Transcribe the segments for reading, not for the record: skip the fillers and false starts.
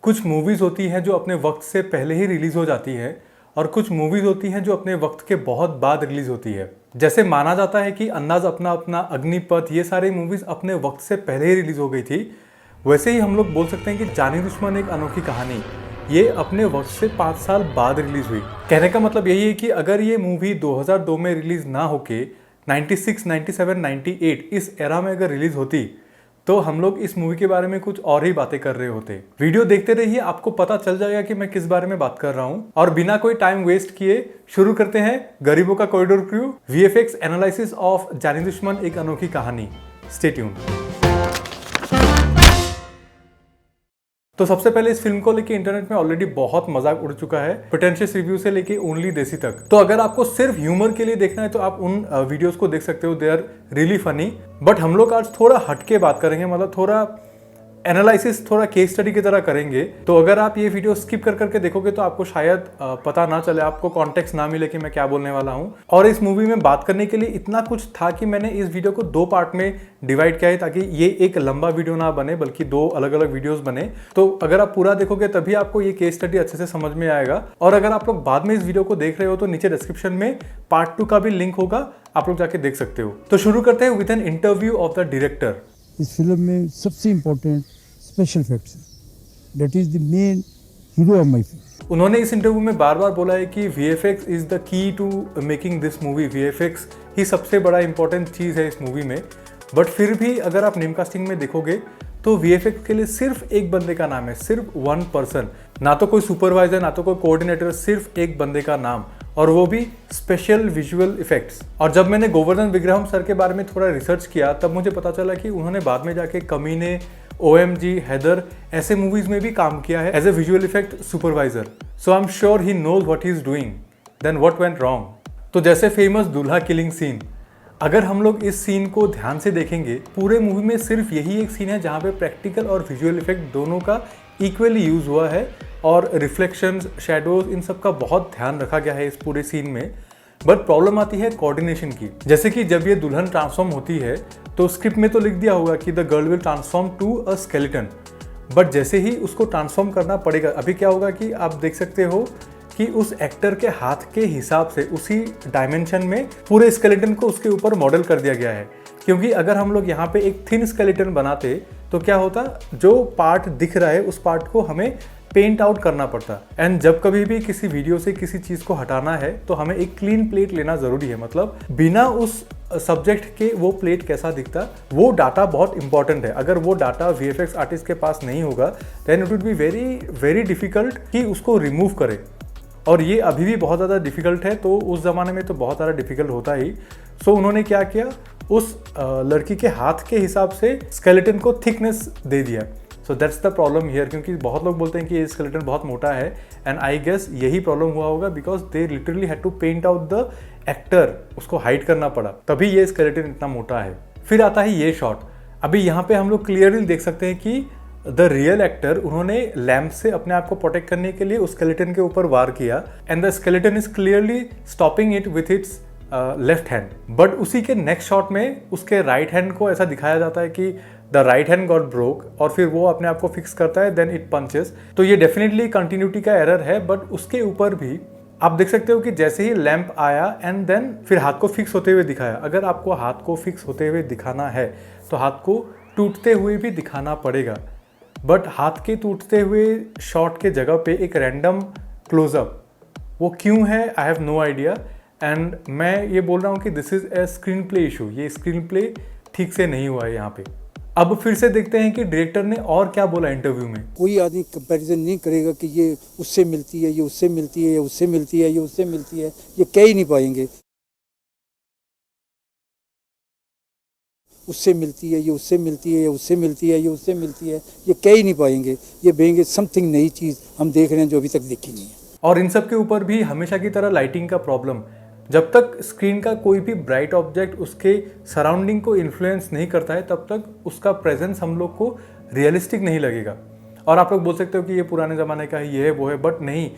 कुछ मूवीज़ होती हैं जो अपने वक्त से पहले ही रिलीज़ हो जाती हैं और कुछ मूवीज़ होती हैं जो अपने वक्त के बहुत बाद रिलीज़ होती है। जैसे माना जाता है कि अंदाज़ अपना अपना, अग्निपथ, ये सारी मूवीज़ अपने वक्त से पहले ही रिलीज़ हो गई थी। वैसे ही हम लोग बोल सकते हैं कि जानी दुश्मन एक अनोखी कहानी ये अपने वक्त से 5 साल बाद रिलीज़ हुई। कहने का मतलब यही है कि अगर ये मूवी 2002 में रिलीज़ ना होके 96, 97, 98 इस एरा में अगर रिलीज़ होती तो हम लोग इस मूवी के बारे में कुछ और ही बातें कर रहे होते। वीडियो देखते रहिए, आपको पता चल जाएगा कि मैं किस बारे में बात कर रहा हूं। और बिना कोई टाइम वेस्ट किए शुरू करते हैं गरीबों का corridor crew VFX analysis of जानी दुश्मन एक अनोखी कहानी। Stay tuned. तो सबसे पहले इस फिल्म को लेके इंटरनेट में ऑलरेडी बहुत मजाक उड़ चुका है, प्रिटेंशियस रिव्यू से लेके ओनली देसी तक। तो अगर आपको सिर्फ ह्यूमर के लिए देखना है तो आप उन वीडियोस को देख सकते हो, they are really funny. But हम लोग आज थोड़ा हटके बात करेंगे, मतलब थोड़ा एनालिसिस, थोड़ा केस स्टडी की तरह करेंगे। तो अगर आप ये वीडियो स्किप कर करके देखोगे तो आपको शायद पता ना चले, आपको कॉन्टेक्स्ट ना मिले कि मैं क्या बोलने वाला हूँ। और इस मूवी में बात करने के लिए इतना कुछ था कि मैंने इस वीडियो को 2 पार्ट में डिवाइड किया है ताकि ये एक लंबा वीडियो ना बने बल्कि 2 अलग अलग वीडियोस बने। तो अगर आप पूरा देखोगे तभी आपको ये केस स्टडी अच्छे से समझ में आएगा। और अगर आप लोग बाद में इस वीडियो को देख रहे हो तो नीचे डिस्क्रिप्शन में पार्ट 2 का भी लिंक होगा, आप लोग जाके देख सकते हो। तो शुरू करते हैं with an interview of the director. इस फिल्म में सबसे important special effects, that is the main hero of my film. उन्होंने इस इंटरव्यू में बार बार बोला है कि VFX is the key to making this movie. VFX ही सबसे बड़ा इंपॉर्टेंट चीज़ है इस मूवी में। बट फिर भी अगर आप नेम कास्टिंग में देखोगे तो VFX के लिए सिर्फ एक बंदे का नाम है, सिर्फ 1 पर्सन। ना तो कोई सुपरवाइजर, ना तो कोई कोऑर्डिनेटर, सिर्फ एक बंदे का नाम, और वो भी स्पेशल विजुअल इफेक्ट्स। और जब मैंने गोवर्धन विग्रहम सर के बारे में थोड़ा रिसर्च किया तब मुझे पता चला कि उन्होंने बाद में जाके कमीने, OMG, हैदर ऐसे मूवीज में भी काम किया है as a visual effect supervisor. So I am sure he knows what he is doing. Then what went wrong. तो जैसे फेमस दूल्हा किलिंग सीन, अगर हम लोग इस सीन को ध्यान से देखेंगे, पूरे मूवी में सिर्फ यही एक सीन है जहाँ पे प्रैक्टिकल और विजुअल इफेक्ट दोनों का इक्वली यूज हुआ है और रिफ्लेक्शंस, शैडोज, इन सब का बहुत ध्यान रखा गया है इस पूरे सीन में। बट प्रॉब्लम आती है कोऑर्डिनेशन की। जैसे कि जब ये दुल्हन ट्रांसफॉर्म होती है तो स्क्रिप्ट में तो लिख दिया होगा कि the girl will transform to a skeleton, but जैसे ही उसको ट्रांसफॉर्म करना पड़ेगा, अभी क्या होगा कि आप देख सकते हो कि उस एक्टर के हाथ के हिसाब से उसी डायमेंशन में पूरे स्केलेटन को उसके ऊपर मॉडल कर दिया गया है। क्योंकि अगर हम लोग यहाँ पे एक थिन स्केलेटन बनाते तो क्या होता, जो पार्ट दिख रहा है उस पार्ट को हमें पेंट आउट करना पड़ता। एंड जब कभी भी किसी वीडियो से किसी चीज़ को हटाना है तो हमें एक क्लीन प्लेट लेना ज़रूरी है। मतलब बिना उस सब्जेक्ट के वो प्लेट कैसा दिखता, वो डाटा बहुत इंपॉर्टेंट है। अगर वो डाटा VFX आर्टिस्ट के पास नहीं होगा then it would be very very difficult कि उसको रिमूव करे। और ये अभी भी बहुत ज़्यादा डिफ़िकल्ट है, तो उस ज़माने में तो बहुत ज़्यादा डिफ़िकल्ट होता ही। सो उन्होंने क्या किया, उस लड़की के हाथ के हिसाब से स्केलेटन को थिकनेस दे दिया। So that's the problem here. क्योंकि बहुत लोग बोलते हैं कि ये स्केलेटन बहुत मोटा है, एंड आई गेस यही प्रॉब्लम हुआ होगा because they literally had to paint out the actor, उसको हाइड करना पड़ा, तभी ये स्केलेटन इतना मोटा है। फिर आता है ये शॉट। अभी यहाँ पे हम लोग क्लियरली देख सकते हैं कि द रियल एक्टर, उन्होंने लैम्प से अपने आप को प्रोटेक्ट करने के लिए उस स्केलेटन के ऊपर वार किया and the skeleton is clearly stopping it with its left hand. But उसी के नेक्स्ट शॉट में उसके राइट हैंड को ऐसा दिखाया जाता है कि the right hand got broke, और फिर वो अपने आप को फिक्स करता है, देन इट पंचेस। तो ये डेफिनेटली कंटिन्यूटी का एरर है। बट उसके ऊपर भी आप देख सकते हो कि जैसे ही लैंप आया एंड देन फिर हाथ को फिक्स होते हुए दिखाया। अगर आपको हाथ को फिक्स होते हुए दिखाना है तो हाथ को टूटते हुए भी दिखाना पड़ेगा। बट हाथ के टूटते हुए शॉट के जगह पे एक रैंडम क्लोजअप, वो क्यों है, I have no idea. And मैं ये बोल रहा हूँ कि this is a screenplay issue. ये स्क्रीन प्ले ठीक से नहीं हुआ है यहाँ पे। अब फिर से देखते हैं कि डायरेक्टर ने और क्या बोला इंटरव्यू में। कोई आदमी कंपैरिजन नहीं करेगा कि ये उससे मिलती है, ये उससे मिलती है, ये उससे मिलती है, ये उससे मिलती है, ये कह ही नहीं पाएंगे। उससे मिलती है, ये उससे मिलती है, ये उससे मिलती है, ये उससे मिलती है, ये कह ही नहीं पाएंगे। ये बेंगे समथिंग नई चीज़ हम देख रहे हैं जो अभी तक देखी नहीं है। और इन सब के ऊपर भी हमेशा की तरह लाइटिंग का प्रॉब्लम। जब तक स्क्रीन का कोई भी ब्राइट ऑब्जेक्ट उसके सराउंडिंग को इन्फ्लुएंस नहीं करता है तब तक उसका प्रेजेंस हम लोग को रियलिस्टिक नहीं लगेगा। और आप लोग बोल सकते हो कि ये पुराने ज़माने का है, ये है, वो है, बट नहीं।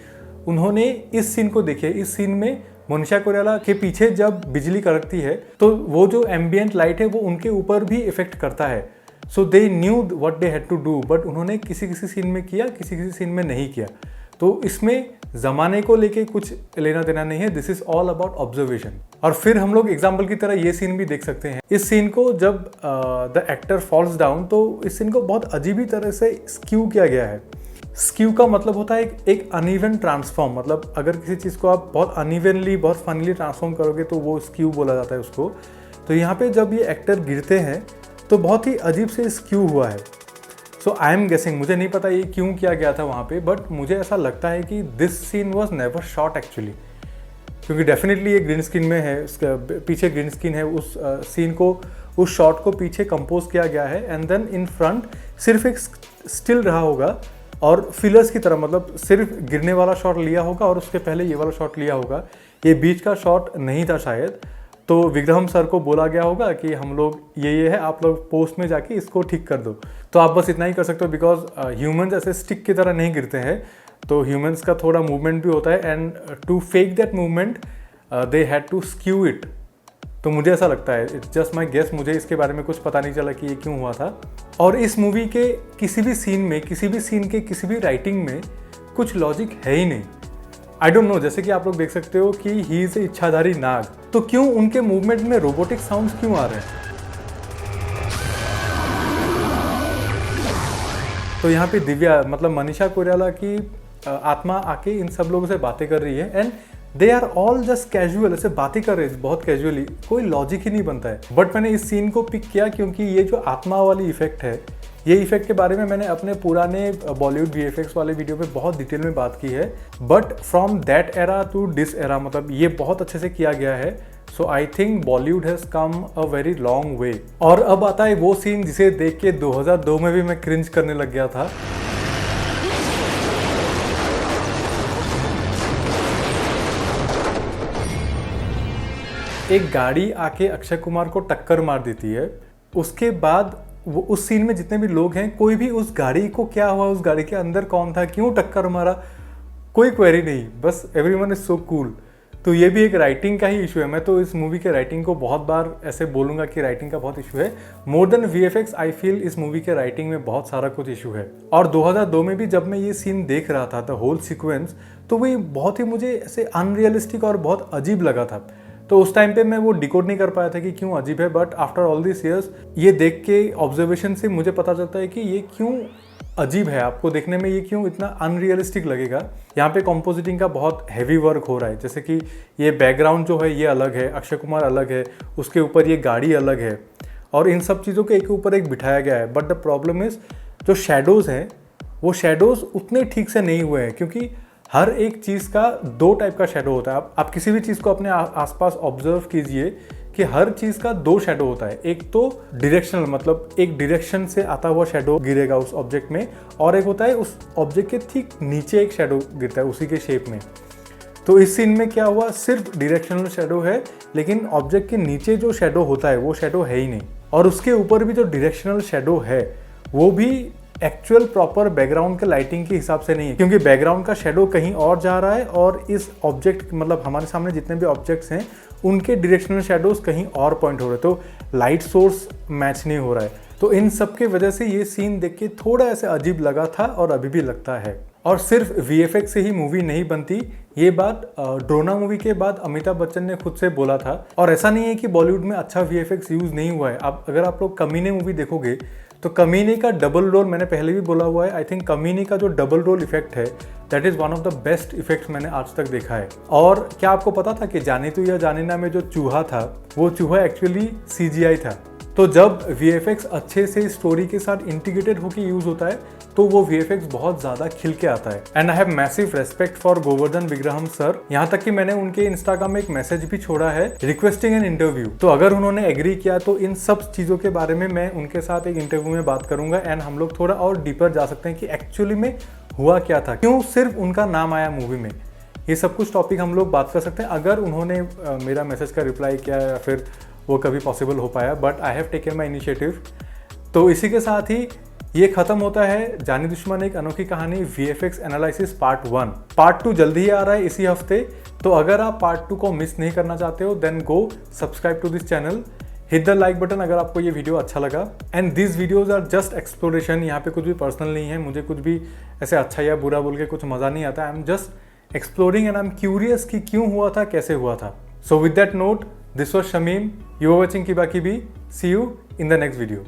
उन्होंने इस सीन को देखिए, इस सीन में मोनिशा कोइराला के पीछे जब बिजली कड़कती है तो वो जो एम्बियंट लाइट है वो उनके ऊपर भी इफेक्ट करता है। So they knew what they had to do, but उन्होंने किसी किसी सीन में किया, किसी किसी सीन में नहीं किया। तो इसमें ज़माने को लेके कुछ लेना देना नहीं है, this is all about observation. और फिर हम लोग एग्जाम्पल की तरह ये सीन भी देख सकते हैं। इस सीन को जब द एक्टर फॉल्स डाउन, तो इस सीन को बहुत अजीब ही तरह से स्क्यू किया गया है। स्क्यू का मतलब होता है एक अनइवन ट्रांसफॉर्म, मतलब अगर किसी चीज़ को आप बहुत अनइवनली, बहुत फनीली ट्रांसफॉर्म करोगे तो वो स्क्यू बोला जाता है उसको। तो यहाँ पे जब ये एक्टर गिरते हैं तो बहुत ही अजीब से स्क्यू हुआ है। सो आई एम गेसिंग, मुझे नहीं पता ये क्यों किया गया था वहाँ पे, बट मुझे ऐसा लगता है कि this scene was never shot actually, क्योंकि डेफिनेटली ये ग्रीन स्क्रीन में है, उसका पीछे ग्रीन स्क्रीन है, उस सीन को, उस शॉट को पीछे कंपोज किया गया है, एंड देन इन फ्रंट सिर्फ एक स्टिल रहा होगा और फिलर्स की तरह, मतलब सिर्फ गिरने वाला शॉट लिया होगा और उसके पहले ये वाला शॉट लिया होगा, ये बीच का शॉट नहीं था शायद। तो विक्रम सर को बोला गया होगा कि हम लोग ये है, आप लोग पोस्ट में जाके इसको ठीक कर दो। तो आप बस इतना ही कर सकते हो, बिकॉज ह्यूमंस ऐसे स्टिक की तरह नहीं गिरते हैं, तो ह्यूमंस का थोड़ा मूवमेंट भी होता है, and to fake that movement they had to skew it. तो मुझे ऐसा लगता है, इट्स जस्ट माई गेस, मुझे इसके बारे में कुछ पता नहीं चला कि ये क्यों हुआ था। और इस मूवी के किसी भी सीन में, किसी भी सीन के किसी भी राइटिंग में कुछ लॉजिक है ही नहीं। आई डोंट नो, जैसे कि आप लोग देख सकते हो कि ही इज ए इच्छाधारी नाग, तो क्यों उनके मूवमेंट में रोबोटिक साउंड्स क्यों आ रहे हैं? तो यहाँ पे दिव्या, मतलब मनीषा कोइराला की आत्मा आके इन सब लोगों से बातें कर रही है, and they are all just casual, ऐसे बातें कर रहे हैं बहुत कैजुअली, कोई लॉजिक ही नहीं बनता है। बट मैंने इस सीन को पिक किया क्योंकि ये जो आत्मा वाली इफेक्ट है, ये इफेक्ट के बारे में मैंने अपने पुराने बॉलीवुड VFX वाले वीडियो पे बहुत डिटेल में बात की है, but from that era to this era, मतलब ये बहुत अच्छे से किया गया है। So I think Bollywood has come a very long way. और अब आता है वो सीन जिसे देख के 2002 में भी मैं क्रिंज करने लग गया था। एक गाड़ी आके अक्षय कुमार को टक्कर मार देती है, उसके बाद वो उस सीन में जितने भी लोग हैं, कोई भी उस गाड़ी को क्या हुआ, उस गाड़ी के अंदर कौन था, क्यों टक्कर मारा, कोई क्वेरी नहीं, बस एवरीवन इज सो कूल। तो ये भी एक राइटिंग का ही इशू है। मैं तो इस मूवी के राइटिंग को बहुत बार ऐसे बोलूँगा कि राइटिंग का बहुत इशू है। More than VFX I feel इस मूवी के राइटिंग में बहुत सारा कुछ इशू है। और 2002 में भी जब मैं ये सीन देख रहा था, द होल सीक्वेंस, तो वो बहुत ही मुझे ऐसे अनरियलिस्टिक और बहुत अजीब लगा था। तो उस टाइम पे मैं वो डिकोड नहीं कर पाया था कि क्यों अजीब है, but after all this years ये देख के, ऑब्जर्वेशन से मुझे पता चलता है कि ये क्यों अजीब है, आपको देखने में ये क्यों इतना अनरियलिस्टिक लगेगा। यहाँ पे कॉम्पोजिटिंग का बहुत हैवी वर्क हो रहा है, जैसे कि ये बैकग्राउंड जो है ये अलग है, अक्षय कुमार अलग है, उसके ऊपर ये गाड़ी अलग है, और इन सब चीज़ों के एक ऊपर एक बिठाया गया है। बट द प्रॉब्लम इज़ जो शेडोज़ हैं, वो शेडोज़ उतने ठीक से नहीं हुए हैं, क्योंकि हर एक चीज़ का दो टाइप का शेडो होता है। आप किसी भी चीज़ को अपने आसपास ऑब्जर्व कीजिए कि हर चीज़ का दो शेडो होता है। एक तो डायरेक्शनल, मतलब एक डायरेक्शन से आता हुआ शेडो गिरेगा उस ऑब्जेक्ट में, और एक होता है उस ऑब्जेक्ट के ठीक नीचे एक शेडो गिरता है उसी के शेप में। तो इस सीन में क्या हुआ, सिर्फ डायरेक्शनल शेडो है, लेकिन ऑब्जेक्ट के नीचे जो शेडो होता है वो शेडो है ही नहीं, और उसके ऊपर भी जो डायरेक्शनल शेडो है वो भी एक्चुअल प्रॉपर बैकग्राउंड के लाइटिंग के हिसाब से नहीं है, क्योंकि बैकग्राउंड का शेडो कहीं और जा रहा है, और इस ऑब्जेक्ट, मतलब हमारे सामने जितने भी ऑब्जेक्ट्स हैं उनके डायरेक्शनल शेडोज कहीं और पॉइंट हो रहे हैं, तो लाइट सोर्स मैच नहीं हो रहा है। तो इन सब के वजह से ये सीन देख के थोड़ा ऐसे अजीब लगा था, और अभी भी लगता है। और सिर्फ VFX से ही मूवी नहीं बनती, ये बात ड्रोना मूवी के बाद अमिताभ बच्चन ने खुद से बोला था। और ऐसा नहीं है कि बॉलीवुड में अच्छा VFX यूज़ नहीं हुआ है। अगर आप लोग कमीने मूवी देखोगे तो कमीने का डबल रोल, मैंने पहले भी बोला हुआ है, आई थिंक कमीने का जो डबल रोल इफेक्ट है that is one of the best effects मैंने आज तक देखा है। और क्या आपको पता था कि जाने तू या जाने ना में जो चूहा था, वो चूहा एक्चुअली CGI था। तो जब VFX अच्छे से स्टोरी के साथ इंटीग्रेटेड होकर यूज़ होता है तो वो VFX बहुत ज़्यादा खिल के आता है। And I have massive respect for Govardhan Vigraham sir, यहाँ तक कि मैंने उनके इंस्टाग्राम में एक मैसेज भी छोड़ा है रिक्वेस्टिंग एन इंटरव्यू। तो अगर उन्होंने एग्री किया तो इन सब चीज़ों के बारे में मैं उनके साथ एक इंटरव्यू में बात करूंगा, एंड हम लोग थोड़ा और डीपर जा सकते हैं कि एक्चुअली में हुआ क्या था, क्यों सिर्फ उनका नाम आया मूवी में। ये सब कुछ टॉपिक हम लोग बात कर सकते हैं अगर उन्होंने मेरा मैसेज का रिप्लाई किया या फिर वो कभी पॉसिबल हो पाया, but I have taken my initiative. तो इसी के साथ ही ये खत्म होता है जानी दुश्मन एक अनोखी कहानी VFX एनालिसिस पार्ट 1। पार्ट 2 जल्दी ही आ रहा है इसी हफ्ते, तो अगर आप पार्ट 2 को मिस नहीं करना चाहते हो then go subscribe to this channel, hit the like button अगर आपको ये वीडियो अच्छा लगा। And this videos are just exploration, यहाँ पे कुछ भी पर्सनल नहीं है, मुझे कुछ भी ऐसे अच्छा या बुरा बोल के कुछ मज़ा नहीं आता। I am just exploring and I am curious कि क्यों हुआ था, कैसे हुआ था। So with that note, this was Shamim, you are watching Kiba Kibi. See you in the next video.